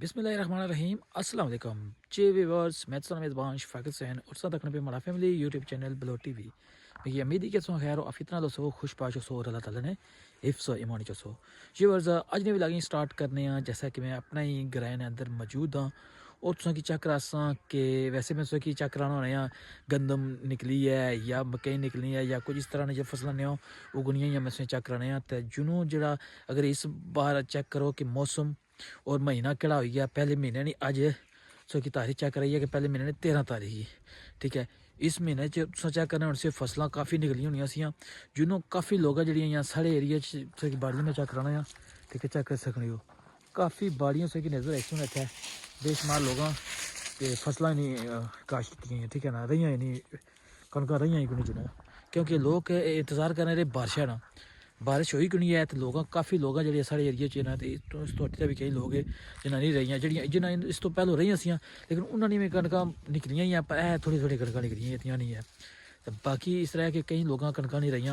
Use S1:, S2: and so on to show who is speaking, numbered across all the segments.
S1: बिस्मिल्लाहिर्रहमानिर्रहीम अस्सलाम वालेकुम जी व्यूअर्स मैं तो मेज़बान शफाकत हुसैन और साथ रखने पे हमारा family YouTube channel blow TV ये उम्मीद है कि सो खैर और फितना लो सो खुश पाश सो और अल्लाह ताला ने हिफ्स और ईमान सो व्यूअर्स आज ने व्लॉगिंग स्टार्ट करने हैं जैसा कि मैं अपना ही ग्रां के अंदर मौजूद हाँ और तुसा की चेक करासा कि वैसे मैं की चेक कराना होने गंदम निकली है या मकई निकली है या कुछ इस तरह ने जो फसलें ने उगनियां या मैं चेक कराने तो जुनू जरा अगर इस बार चेक करो कि मौसम और महीना केड़ा हो गया पहले महीने नहीं अज सो की तारीख चेक कराई है कि पहले महीने ने 13 तारीख ही ठीक है इस महीने चेक करने से फसलें काफ़ी निकली होनी सी जिन्हों काफ़ी लोग जड़ियाँ साढ़े एरिया की बाड़ियों में चेक कराना ठीक है चेक कर सकने हो काफ़ी बाड़ियों से नज़र आई इतने बेशुमार लोग फसलें नहीं काश्त की ठीक है ना रही नहीं कनक रही ही नहीं जुना क्योंकि लोग इंतज़ार करने रहे बारिशा ना बारिश हुई क्यों नहीं है तो लोग काफ़ी लोग जो साढ़े एरिया च ना तो इस तो हटे भी कई लोग जिन्हें नहीं रही जिन्हें इस तो पहलों रही सी लेकिन उन्होंने भी कणक निकलियां ही पर थोड़ी थोड़ी कणक निकलियां इतनी नहीं है तो बाकी इस तरह के कई लोग कणक नहीं रही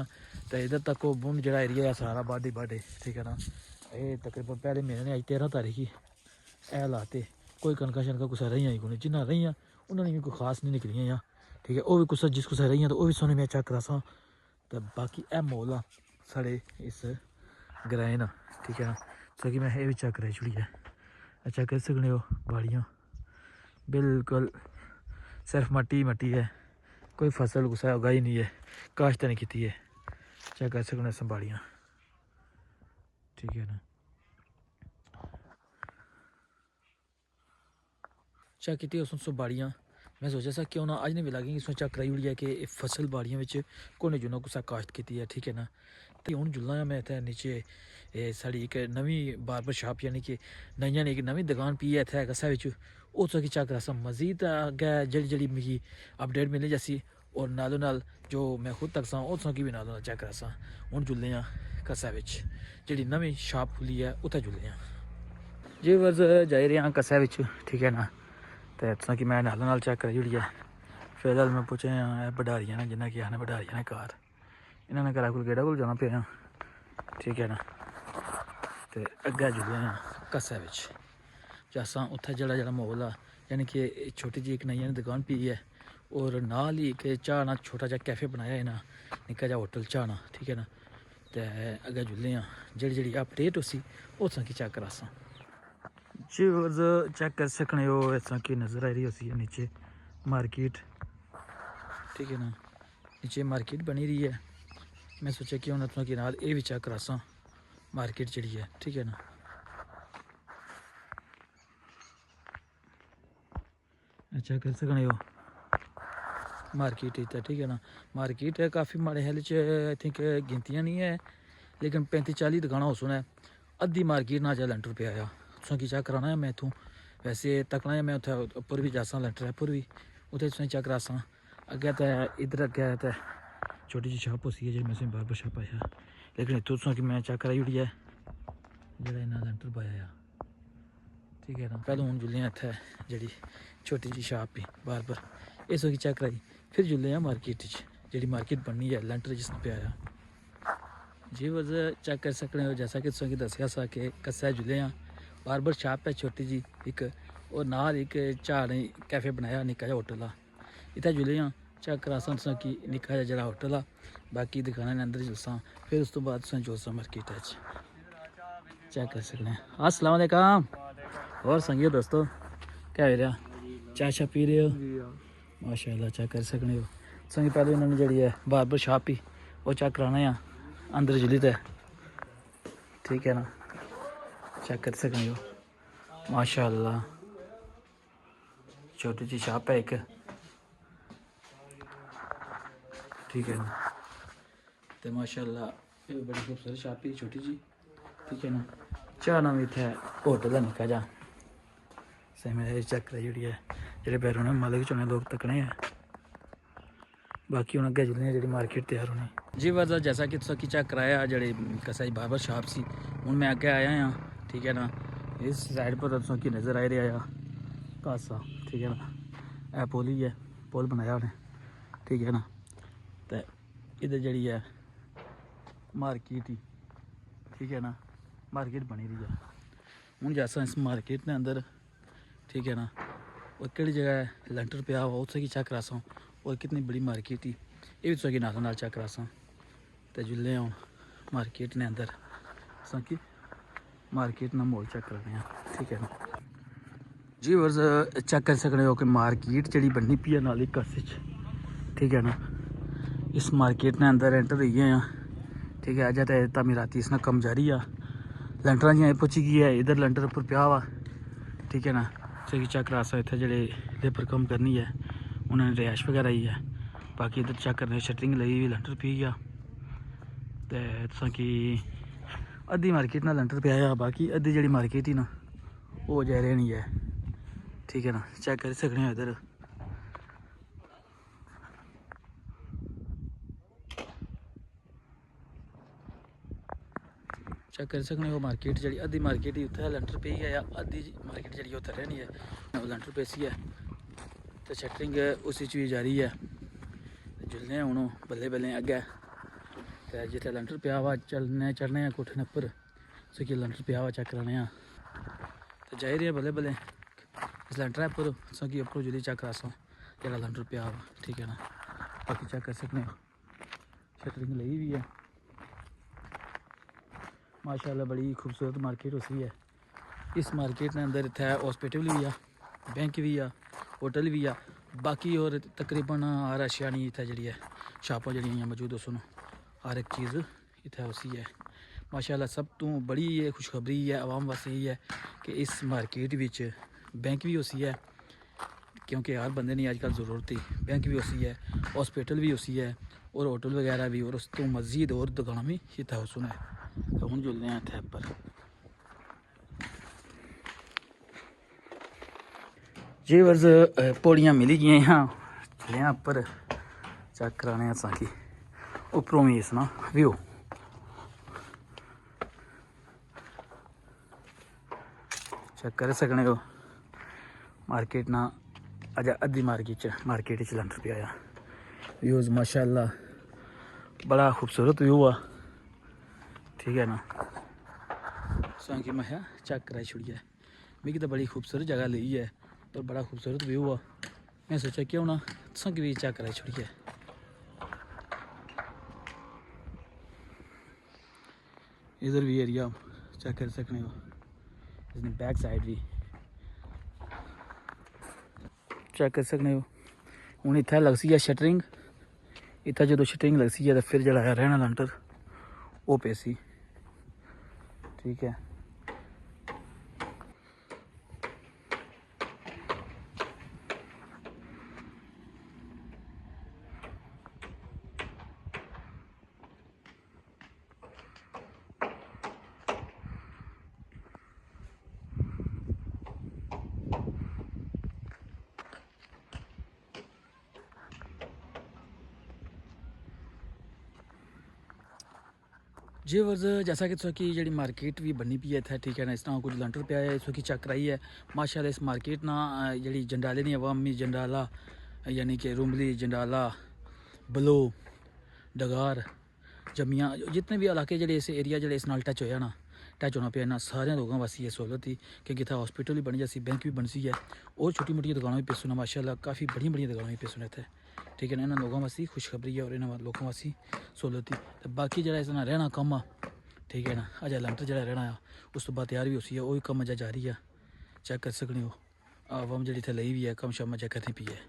S1: तो इधर तक वो बुन जो एरिया है सारा बाढ़े बाढ़े ठीक है ना ये तकरीबन पहले महीने ने अज 13 तारीख ही ए लाते कोई कणक शनक कुछ रही को जिन्हें रही उन्होंने भी कोई खास नहीं निकलियां ठीक है वह भी कुछ जिस कुछ रही तो वह भी सोने में चेक करा तो बाकी ए माहौल आ साढ़े इस ग्रां ना ठीक है ना तो कि मैं ये भी चेक कराई छुड़ी है चेक कर सकने हो बाड़ियाँ बिल्कुल सिर्फ मट्टी मट्टी है कोई फसल कुसा उगाई नहीं है काश्त नहीं की है चेक कर सकने सब बाड़ियाँ ठीक है ना चेक की उसमें बाड़ियाँ मैं सोचा सा क्यों ना अज ने भी लगे इसमें चेक कराई उड़ी है कि फसल बाड़ियों में कोने जुना कुसा काश्त की है ठीक है ना तो हूँ जुलना मैं इतने नीचे साड़ी एक नवी बारबर शॉप यानी कि नई ने एक नवी दुकान पी है इतने कसा उस चेक करा सा मजीद अगे जी मिगी अपडेट मिली जैसी और नालों नाल जो मैं खुद तक सा उस की भी नालों चेक करा सा हूँ जुलने कसा जी नवी शॉप खुली है उत्थे जुलने जी बस जाई रहा कसा ठीक है ना तो तुसा कि मैं नालों नाल चेक कराई उड़ी है फिलहाल मैं पूछे बडारिया ने जिन्हें कि आने बडारिया ने कार इन्होंने घरा को गेड़ा को जाना पे ठीक है ना तो अगे जुड़े हैं कस्से जैसा उत्थे जड़ा जड़ा माहौल आ यानी कि छोटी जी एक नई ने दुकान पी है और नाल ही एक चाह ना छोटा जा कैफे बनाया है ना निक्का जा होटल चाह ना ठीक है ना तो अगे जुड़े हैं जी अपडेट उसी उस की चेक करा जी चेक कर सकने हो ऐसा की नज़र आ रही उसी है नीचे मार्केट ठीक है ना नीचे मार्केट बनी रही है मैं सोचा कि उन्होंने तुम नाल ये भी चेक करासा मार्केट जी है ठीक है ना अच्छा कर सकने हो मार्केट ठीक है ना मार्केट है काफ़ी माड़े हाल च आई थिंक गिनतियाँ नहीं है लेकिन 35-40 दुकाना हो सुना अद्धी मार्केट ना जा लैंटर पे आया तुसा की चेक कराना है मैं इतों वैसे तकना है मैं उत्थे उपर भी जासा लैंटर उपर भी उत्थे तुसें चेक करासा अगे तो इधर अगे तो छोटी जी शॉप होती है जी मैं बारबर शॉप आया लेकिन इतों तुसा कि मैं चेक कराई उड़ी है जो इन्होंने लैंटर पाया ठीक है ना पहले हूँ जुल्ले इतने जी छोटी जी शॉप भी बारबर इस वक्त चेक कराई फिर जुल्ले मार्केट जी मार्केट बननी है लैंटर जिसने पे आया जी बस चेक कर सकते हो जैसा कि तुसें दसिया सा कि कस्सा जुल्ले बारबर शॉप है छोटी जी एक और नाल एक चाह ने कैफे बनाया निक्का जा होटल आ इतने जुल्ले चेक करासा तुसें कि निक्का जा जरा होटल आ बाकी दुकाना ने अंदर जुलसा फिर उस तो बाद तुसें जुलसा मार्केट चेक कर सकते अस्सलाम वालेकुम और संगियो दोस्तों क्या हो रहा चाय शा पी रहे हो माशाल्लाह चेक कर सकते हो संगी पहले इन्होंने जी है बारबर शॉप ही वो चेक कराना है अंदर जुली तो ठीक है ना चेक कर सकते हो माशाल्लाह छोटी सी शॉप है एक ठीक है ना तो माशाल्लाह ये बड़ी खूबसूरत शॉप है छोटी जी ठीक है ना चाह ना भी इतने होटल है निक्का जा सही मैं चेक कराई जी है जो बैरों ने मालिक चुने लोग तकने हैं बाकी हूँ अगे जुलने जी मार्केट तैयार होनी जी बस जैसा कि तुसा की चेक कराया जी कसा बारबर शॉप सी हूँ मैं अगे आया हाँ ठीक है ना इस साइड पर तुसा की नज़र आ रहा कासा ठीक है ना पुल ही है पुल बनाया उन्हें ठीक है ना तो इधर जी है मार्केट ही ठीक है ना मार्केट बनी रही है हूँ जैसा इस मार्केट ने अंदर ठीक है ना। और कड़ी जगह लेंटर पिया हुआ उत्थे की चेक करासा और कितनी बड़ी मार्केट ही ये भी तुसें नाल नाल चेक करासा। तो जुल्ले हूँ मार्केट ने अंदर असां की मार्केट ना मोल चेक करने हैं, ठीक है ना जी। वर्स चेक कर सकते हो कि मार्केट जी बननी पी है नाली कस, ठीक है ना। इस मार्केट ने अंदर एंटर हुई है, ठीक है। अज तो तमीराती इसना कम जारी आ, लेंटर जी पुची गई है, इधर लेंटर उपर पिया हुआ, ठीक है ना। तुम चेक करा सकते इतने जोड़े लेबर कम करनी है उन्होंने रिहाइश वगैरह ही है। बाकी इधर चेक करने शटरिंग लगी हुई लेंटर पी गया। तो तुसा कि अद्धी मार्केट ना लेंटर पिया, बाकी अद्धी जी मार्केट ही ना वो जा रही है, ठीक है ना। चेक कर सकते हो इधर चेक कर सकते हो मार्केट जी अद्धी मार्केट ही उत्थे लेंटर पी गया, अद्धी मार्केट जी उत्थे रहनी है लेंटर पेसी है। तो शटरिंग उस भी जारी है। जुलने हूँ बल्ले बल्ले अग्गै तो जिते लेंटर पिया हुआ चलने चढ़ने कोठे उपर कि लेंटर पिया हुआ चेक कराने तो जाई रही है बल्ले बल्ले इस लेंटर उपर कि उपर जुली चेक करा जरा लेंटर पिया हुआ, ठीक है ना। बाकी चेक कर सकते हो शटरिंग लगी हुई है माशाल्लाह, बड़ी खूबसूरत मार्केट उसी है। इस मार्केट ने अंदर इतना हॉस्पिटल भी आ, बैंक भी आ, होटल भी आ, बाकी और तकरीबन हर अशिया नहीं इतना जी है शापां जी मौजूद उस हर एक चीज़ इतना उसी है माशाल्लाह। सब तो बड़ी ये खुशखबरी है आवाम वास्ते यही है कि इस मार्केट विच बैंक भी उसी है, क्योंकि हर बंदे ने अजकल ज़रूरत ही बैंक भी उसी है, हॉस्पिटल भी उसी है और होटल वगैरह भी, और उस तो मस्जिद और दुकान भी इतना उसन है। तो हूँ जुलने हैं इतने पर जी। वर्ज पौड़ियाँ मिली गई हाँ चलिए उपर चेक कराने असा कि उपरों भी इसना व्यू चेक कर सकने हो। मार्केट ना अज अद्धी मार्केट लेंटर पे आया व्यूज़ माशाल्लाह बड़ा खूबसूरत व्यू आ, ठीक है ना। कि मैं चेक कराई छुड़िया मिगी तो बड़ी खूबसूरत जगह ली है और बड़ा खूबसूरत व्यू आ। मैं सोचा क्यों ना तुसें भी चेक कराई छुड़िया। इधर भी एरिया चेक कर सकते हो, इसने बैक साइड भी चेक कर सकते हो। हूँ इतना लगसी है शटरिंग, इतना जो शटरिंग लगसी है तो फिर जरा रहना लेंटर वो पेसी, ठीक है। जी वर्ज जैसा कि तुम की जी मार्केट भी बनी पी है इतना, ठीक है ना। इस तरह कुछ लेंटर पे है इसकी चेक कराई है माशाल्लाह। इस मार्केट ना जी जंडाले नहीं अवामी जंडाला यानी कि रुमली जंडाला बलो डगार जमियाँ जितने भी इलाके जो इस एरिया जो इस नाल टच होया ना टच होना पे ना सारे लोगों वास्ते ये सहूलत थी क्योंकि इतना हॉस्पिटल भी बन जासी बैंक भी बन सी है और छोटी मोटी दुकानें भी पेसुना माशाल्लाह काफ़ी बढ़िया बढ़िया दुकानें भी पेसुना इतने, ठीक है ना। इन्होंने लोगों वास्ते खुशखबरी है और इन्होंने लोगों वास्ते सहूलत थी। तो बाकी जो इसना रहना कम आ, ठीक है ना। अजय लेंटर जो रहना आ उस तो बाद तैयार भी उसी है वही कम अजय जारी है चेक कर सकते हो। आवाम जी इतने ली भी है कम शम अजय करनी पी है।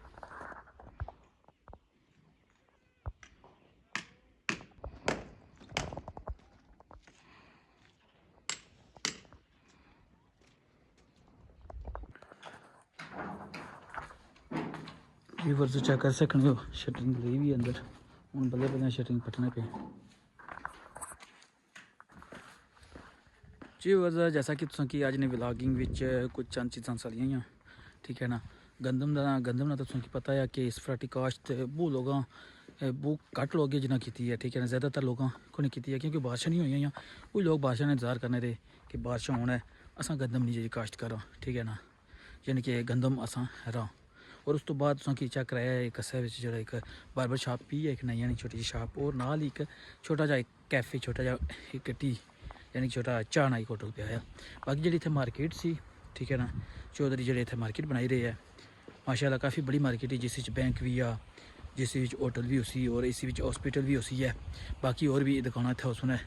S1: ये वर्ज चेक कर सकते हो शटरिंग ली भी अंदर हूँ बल्ले बल्ले शटरिंग पटने पे जी। वर्ज जैसा कि तुम की अज ने व्लॉगिंग कुछ चंद चीज़ा सलियाँ, ठीक है ना। गंदम ना तो तुम पता है कि इस फराटी काश्त वो लोग वो घट लोग जिन्हें की है, ठीक है ना। ज़्यादातर लोगों को नहीं की है क्योंकि बारिशा नहीं हुई, कोई लोग बारिशा ने इंतजार करने थे कि बारिशा होना है असा गंदम नहीं जी काश्त करा, ठीक है ना। यानी कि गंदम असा रहा और उस तो बाद तुम चेक कराया एक कस्से जो एक बार्बर शॉप भी है, एक नई यानी छोटी जी शॉप और नाल ही एक छोटा जा कैफे छोटा जा एक टी यानी छोटा चाह नाई होटल पे आया। बाकी जी इतने मार्केट सी ठीक है ना। चौधरी जेह्ड़े इत्थै मार्केट बनाई रहे है माशाल्लाह काफ़ी बड़ी मार्केट है जिस बैंक भी आ जिस होटल भी उसी और इस हॉस्पिटल भी उसी है बाकी और भी दुकाना इत्थै उस है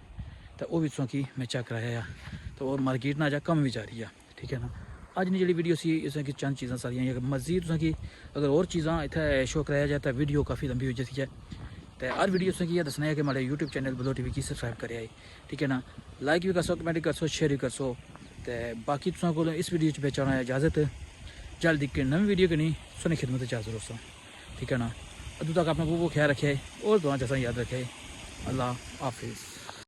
S1: तो वह भी तुसें कि मैं चेक कराया तो और मार्केट ना जा कम भी जा रही है ठीक है ना। अज दी जी वीडियो सी इसमें कि चंद चीज़ां सारियां मजीद तुसें कि अगर और चीज़ां इत्थै शो कराया जाए तो वीडियो काफ़ी लंबी हो जाती है तो हर वीडियो तुसें कि दसना है कि हमारे यूट्यूब चैनल बलोर टीवी की सब्सक्राइब करे ठीक है ना। लाइक भी कर सो कमेंट कर सो शेयर भी कर सो तो बाकी तुसां को इस वीडियो च बेचाना इजाज़त जल्द एक नवी वीडियो की नहीं सुनी खिदमत हाजिर हो ठीक है ना। अदू तक अपना बहुत ख्याल रखे और दुआ जैसा याद रखे। अल्लाह हाफिज़।